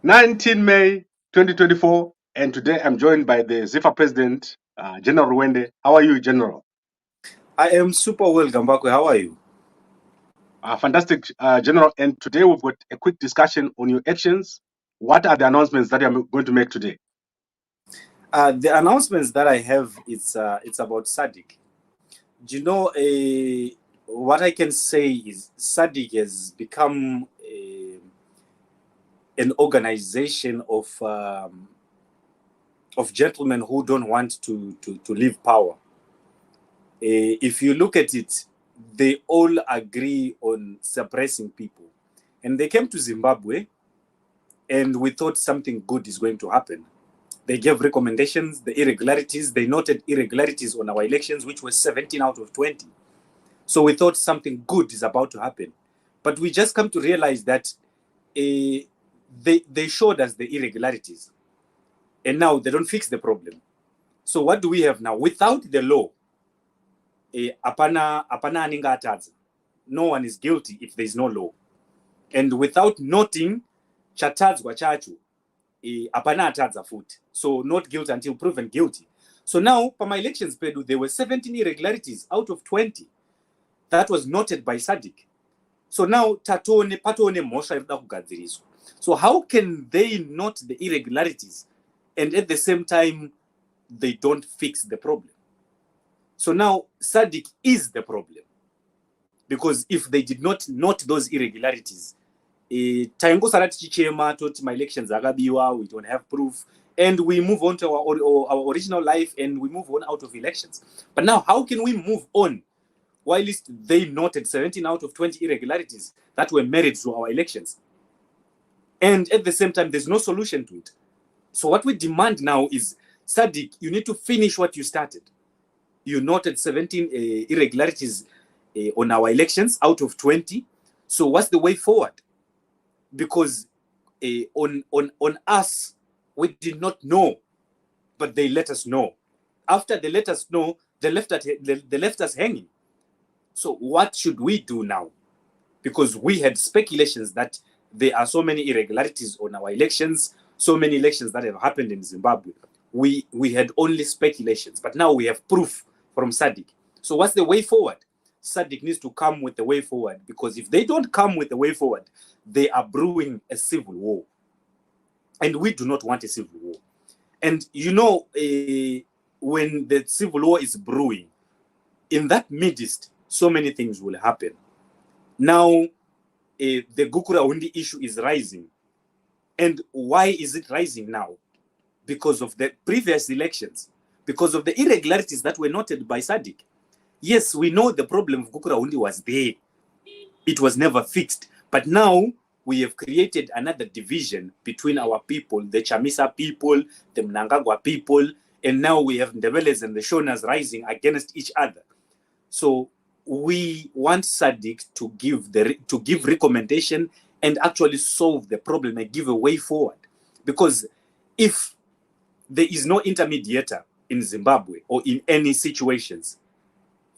19 May 2024, and today I'm joined by the ZEFFA President, General Ruwende. How are you, General? I am super well, Gambakwe. How are you? Fantastic, General. And today we've got a quick discussion on your actions. What are the announcements that you're going to make today? The announcements that I have, it's about Sadc. Do you know, what I can say is Sadc has become an organization of gentlemen who don't want to leave power. If you look at it, they all agree on suppressing people. And they came to Zimbabwe, and we thought something good is going to happen. They gave recommendations, the irregularities. They noted irregularities on our elections, which was 17 out of 20. So we thought something good is about to happen. But we just come to realize that they showed us the irregularities. And now they don't fix the problem. So what do we have now? Without the law, no one is guilty if there is no law. And without noting chatadzwa chacho, apana atadza futi. So not guilty until proven guilty. So now, for my elections, Pedro, there were 17 irregularities out of 20. That was noted by Sadc. So now, patone mosha irida kugadziriswa. So how can they note the irregularities and at the same time, they don't fix the problem? So now, Sadc is the problem. Because if they did not note those irregularities, my elections agabiwa, we don't have proof, and we move on to our original life, and we move on out of elections. But now, how can we move on while they noted 17 out of 20 irregularities that were married to our elections? And at the same time, there's no solution to it. So what we demand now is, Sadc, you need to finish what you started. You noted 17 irregularities on our elections out of 20. So what's the way forward? Because on us, we did not know, but they let us know. After they let us know, they left us hanging. So what should we do now? Because we had speculations that there are so many irregularities on our elections, so many elections that have happened in Zimbabwe. We had only speculations, but now we have proof from Sadc. So what's the way forward? Sadc needs to come with the way forward, because if they don't come with the way forward, they are brewing a civil war. And we do not want a civil war. And you know, when the civil war is brewing, in that midst, so many things will happen. Now, the Gukurahundi issue is rising. And why is it rising now? Because of the previous elections, because of the irregularities that were noted by Sadc. Yes, we know the problem of Gukurahundi was there. It was never fixed. But now we have created another division between our people, the Chamisa people, the Mnangagwa people, and now we have Ndebeles and the Shonas rising against each other. So we want Sadc to give recommendation and actually solve the problem and give a way forward. Because if there is no intermediator in Zimbabwe or in any situations,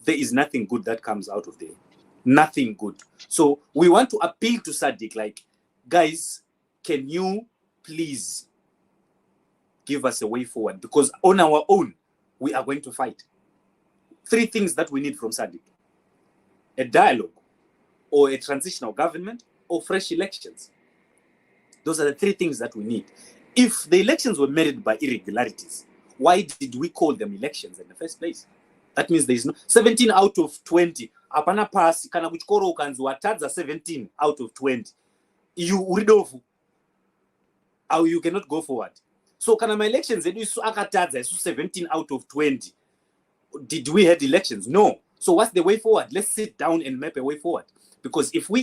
there is nothing good that comes out of there. Nothing good. So we want to appeal to Sadc, like, guys, can you please give us a way forward? Because on our own, we are going to fight. 3 things that we need from Sadc: a dialogue, or a transitional government, or fresh elections. Those are the 3 things that we need. If the elections were marred by irregularities, why did we call them elections in the first place? That means there is no 17 out of 20. Apana pass kana kuchikoro ukanzwa tadza 17 out of 20. You read off, or you cannot go forward. So kana my elections isu akatadza isu 17 out of 20. Did we have elections? No. So what's the way forward? Let's sit down and map a way forward. Because if we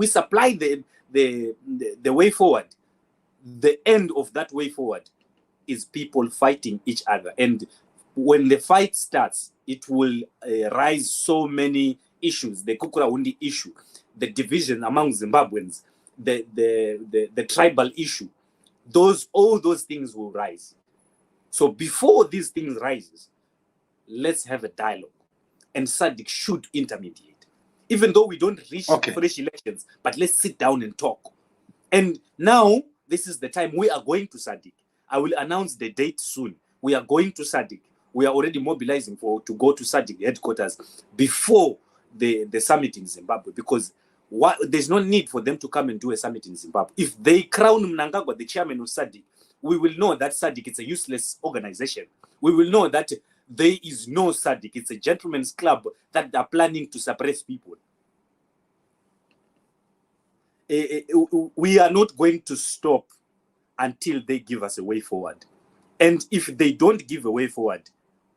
supply the way forward, the end of that way forward is people fighting each other. And when the fight starts, it will rise so many issues: the Gukurahundi issue, the division among Zimbabweans, the tribal issue. All those things will rise. So before these things rises, let's have a dialogue, and Sadc should intermediate. Even though we don't reach fresh elections, but let's sit down and talk. And now this is the time we are going to Sadc. I will announce the date soon. We are going to Sadc. We are already mobilizing to go to Sadc headquarters before the summit in Zimbabwe, because there's no need for them to come and do a summit in Zimbabwe. If they crown Mnangagwa the chairman of Sadc, we will know that Sadc is a useless organization. We will know that there is no Sadc. It's a gentleman's club that are planning to suppress people. We are not going to stop until they give us a way forward. And if they don't give a way forward,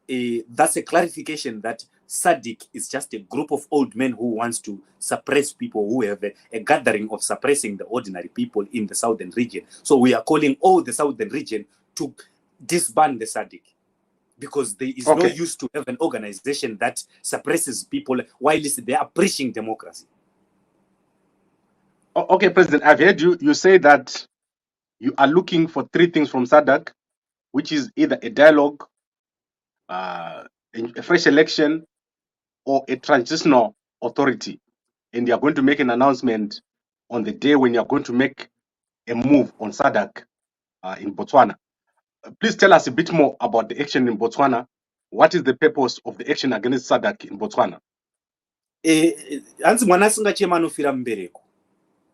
that's a clarification that Sadc is just a group of old men who wants to suppress people, who have a gathering of suppressing the ordinary people in the southern region. So we are calling all the southern region to disband the Sadc, because there is no use to have an organization that suppresses people while they are preaching democracy. Okay, President, I've heard you say that you are looking for three things from Sadc, which is either a dialogue, a fresh election, or a transitional authority. And you are going to make an announcement on the day when you are going to make a move on Sadc in Botswana. Please tell us a bit more about the action in Botswana. What is the purpose of the action against Sadc in Botswana?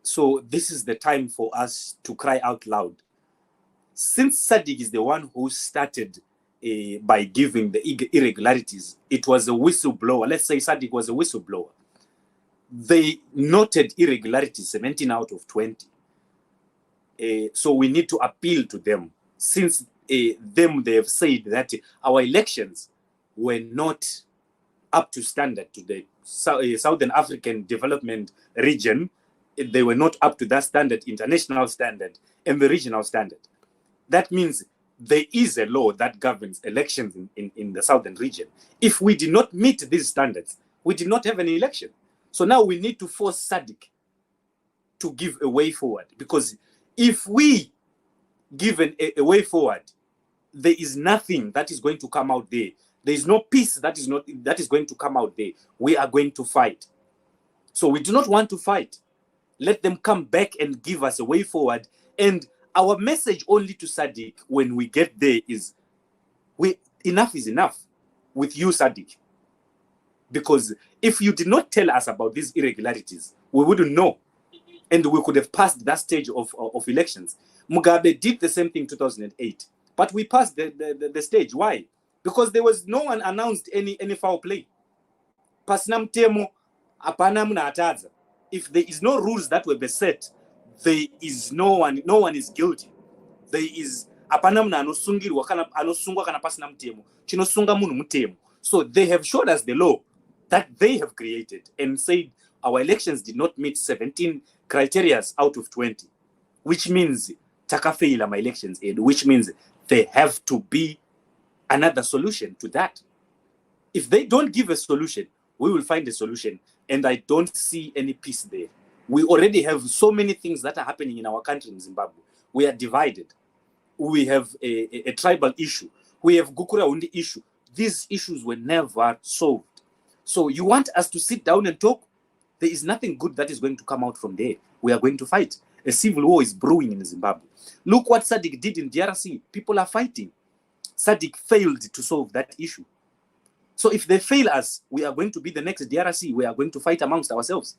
So this is the time for us to cry out loud. Since Sadc is the one who started by giving the irregularities, it was a whistleblower. Let's say Sadc was a whistleblower. They noted irregularities 17 out of 20. So we need to appeal to them. Since they have said that our elections were not up to standard to the Southern African Development Region, they were not up to that standard, international standard, and the regional standard. That means there is a law that governs elections in the Southern region. If we did not meet these standards, we did not have an election. So now we need to force Sadc to give a way forward, because if we give a way forward, there is nothing that is going to come out there. There is no peace that is going to come out there. We are going to fight. So we do not want to fight. Let them come back and give us a way forward. And our message only to Sadc when we get there is, enough is enough with you, Sadc. Because if you did not tell us about these irregularities, we wouldn't know. And we could have passed that stage of elections. Mugabe did the same thing in 2008. But we passed the stage. Why? Because there was no one announced any foul play. Pasnam temo apana muna ataza. If there is no rules that were set, there is no one is guilty. There is apana muna anosungirwa kana anosungwa kana pasnam temo. Chinosunga munu mutemo. So they have showed us the law that they have created and said our elections did not meet 17 criteria out of 20, which means takafeila my elections, which means there have to be another solution to that. If they don't give a solution, we will find a solution, and I don't see any peace there. We already have so many things that are happening in our country in Zimbabwe. We are divided. We have a tribal issue. We have Gukura issue. These issues were never solved. So you want us to sit down and talk? There is nothing good that is going to come out from there. We are going to fight. A civil war is brewing in Zimbabwe. Look what Sadc did in DRC. People are fighting. Sadc failed to solve that issue. So if they fail us, we are going to be the next DRC. We are going to fight amongst ourselves.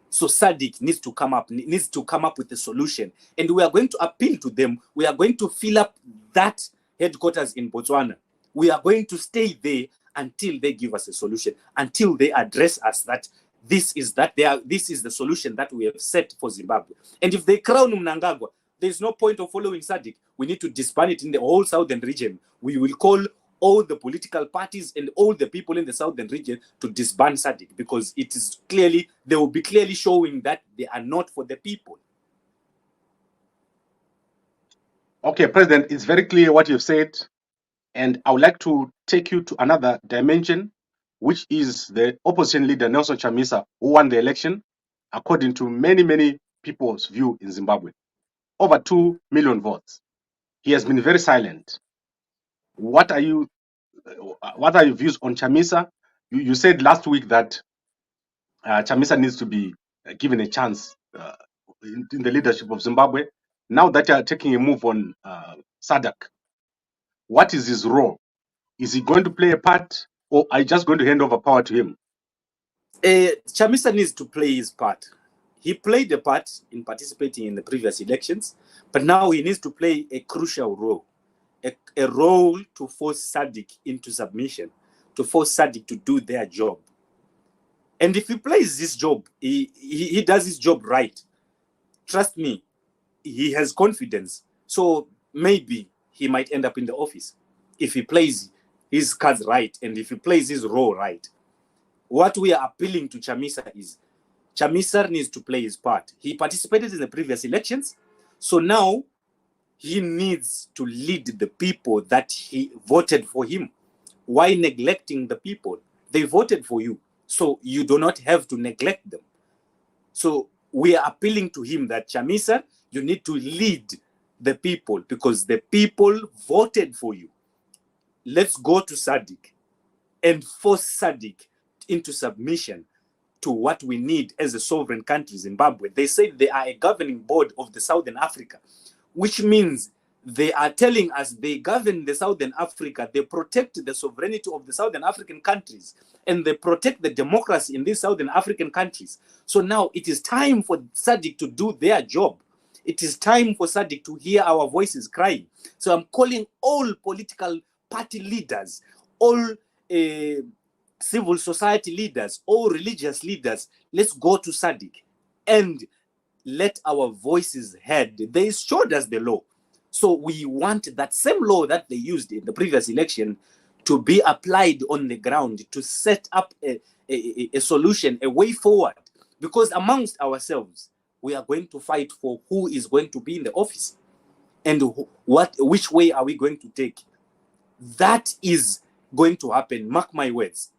So Sadc needs to come up with a solution. And we are going to appeal to them. We are going to fill up that headquarters in Botswana. We are going to stay there until they give us a solution, until they address us that this is the solution that we have set for Zimbabwe. And if they crown Mnangagwa, there's no point of following Sadc. We need to disband it in the whole southern region. We will call all the political parties and all the people in the southern region to disband Sadc, because it is clearly, they will be clearly showing that they are not for the people. Okay, President, it's very clear what you've said. And I would like to take you to another dimension, which is the opposition leader, Nelson Chamisa, who won the election, according to many people's view in Zimbabwe. Over 2 million votes. He has been very silent. What are your views on Chamisa? You said last week that Chamisa needs to be given a chance. in the leadership of Zimbabwe. Now that you are taking a move on Sadc, what is his role? Is he going to play a part, or are you just going to hand over power to him? Chamisa needs to play his part. He played a part in participating in the previous elections, but now he needs to play a crucial role, a role to force Sadc into submission, to force Sadc to do their job. And if he plays this job, he does his job right. Trust me, he has confidence. So maybe he might end up in the office if he plays his cards right and if he plays his role right. What we are appealing to Chamisa is Chamisa needs to play his part. He participated in the previous elections, so now he needs to lead the people that he voted for him. Why neglecting the people? They voted for you, so you do not have to neglect them. So we are appealing to him that Chamisa, you need to lead the people because the people voted for you. Let's go to Sadc and force Sadc into submission to what we need as a sovereign country, Zimbabwe. They say they are a governing board of the Southern Africa, which means they are telling us they govern the Southern Africa, they protect the sovereignty of the Southern African countries, and they protect the democracy in these Southern African countries. So now it is time for Sadc to do their job. It is time for Sadc to hear our voices crying. So I'm calling all political party leaders, all civil society leaders, all religious leaders, let's go to Sadc and let our voices heard. They showed us the law. So we want that same law that they used in the previous election to be applied on the ground to set up a solution, a way forward. Because amongst ourselves, we are going to fight for who is going to be in the office and which way are we going to take. That is going to happen. Mark my words.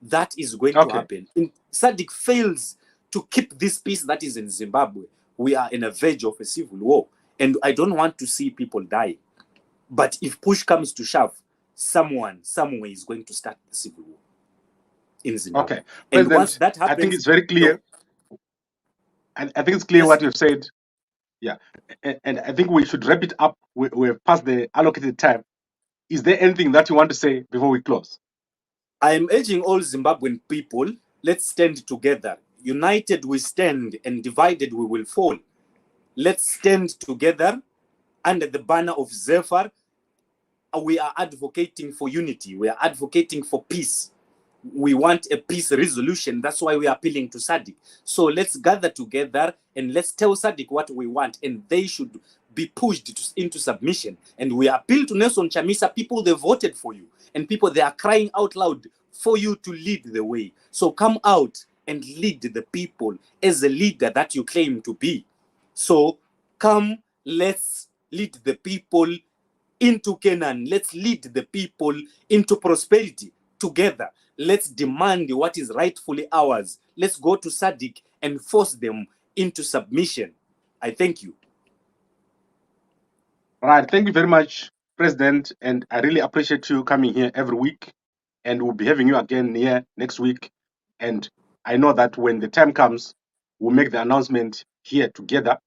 That is going to happen. If Sadc fails to keep this peace that is in Zimbabwe, we are in a verge of a civil war. And I don't want to see people die. But if push comes to shove, someone, somewhere is going to start the civil war in Zimbabwe. Okay. And once that happens, I think it's very clear. I think it's clear yes. What you've said. Yeah. And I think we should wrap it up. We've passed the allocated time. Is there anything that you want to say before we close? I am urging all Zimbabwean people, let's stand together. United we stand and divided we will fall. Let's stand together under the banner of ZEFFA. We are advocating for unity. We are advocating for peace. We want a peace resolution. That's why we are appealing to Sadc. So let's gather together and let's tell Sadc what we want, and they should be pushed into submission. And we appeal to Nelson Chamisa, people, they voted for you, and people, they are crying out loud for you to lead the way. So come out and lead the people as a leader that you claim to be. So come, let's lead the people into Canaan. Let's lead the people into prosperity together. Let's demand what is rightfully ours. Let's go to Sadc and force them into submission. I thank you. All right. Thank you very much, President. And I really appreciate you coming here every week. And we'll be having you again here next week. And I know that when the time comes, we'll make the announcement here together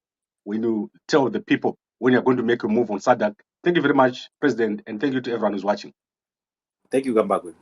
when you tell the people when you're going to make a move on Sadc. Thank you very much, President. And thank you to everyone who's watching. Thank you, Gambagwe.